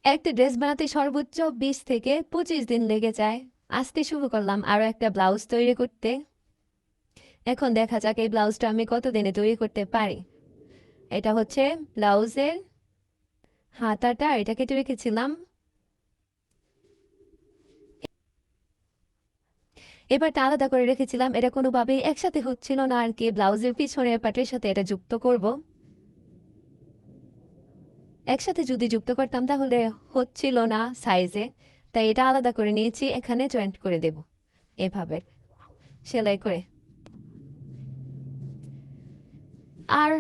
একটা ড্রেস বানাতে সর্বোচ্চ 20 থেকে 25 দিন লেগে যায়। আজকে শুরু করলাম আরো একটা ব্লাউজ তৈরি করতে। এখন দেখা যাক এই ব্লাউজটা আমি কতদিনে তৈরি করতে পারি। এটা হচ্ছে ব্লাউজের হাতাটা, এটা কেটে রেখেছিলাম। এবারটা আলাদা করে রেখেছিলাম, এটা কোনোভাবেই একসাথে হচ্ছিল না আর কি। ব্লাউজের পিছনের পাটের সাথে এটা যুক্ত করব। একসাথে যদি যুক্ত করতাম তাহলে হচ্ছিল না সাইজে, তাই এটা আলাদা করে নিয়েছি। এখানে জয়েন্ট করে দেব এভাবে সেলাই করে। আর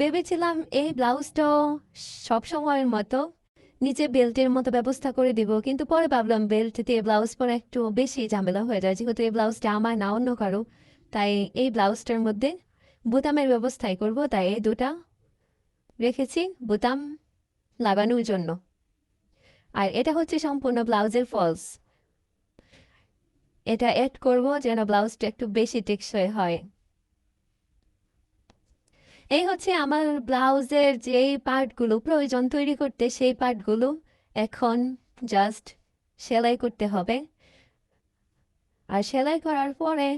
ভেবেছিলাম এই ব্লাউজটাও সব সময়ের মতো নিচে বেল্টের মতো ব্যবস্থা করে দিব, কিন্তু পরে ভাবলাম বেল্ট দিয়ে ব্লাউজ পরা একটু বেশি ঝামেলা হয়ে যায়, যেহেতু এই ব্লাউজটা আমার না অন্য কারো। তাই এই ব্লাউজটার মধ্যে বোতামের ব্যবস্থাই করব, তাই এই দুটা রেখেছি বোতাম লাগানোর জন্য। আর এটা হচ্ছে সম্পূর্ণ ব্লাউজের ফলস। এটা অ্যাড করব যেন ব্লাউজটা একটু বেশি টেকসই হয়। এই হচ্ছে আমার ব্লাউজের যেই পার্টগুলো প্রয়োজন তৈরি করতে, সেই পার্টগুলো এখন জাস্ট সেলাই করতে হবে। আর সেলাই করার পরে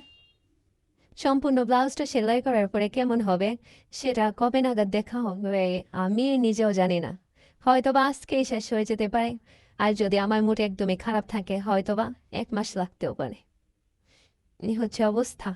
সম্পূর্ণ ব্লাউজটা সেলাই করার পরে কেমন হবে সেটা কবে নাগাদ দেখা হবে আমি নিজেও জানি না। হয়তোবা আজকেই শেষ হয়ে যেতে পারে, আর যদি আমার মুড একদমই খারাপ থাকে হয়তোবা 1 মাস লাগতেও পারে। এই হচ্ছে অবস্থা।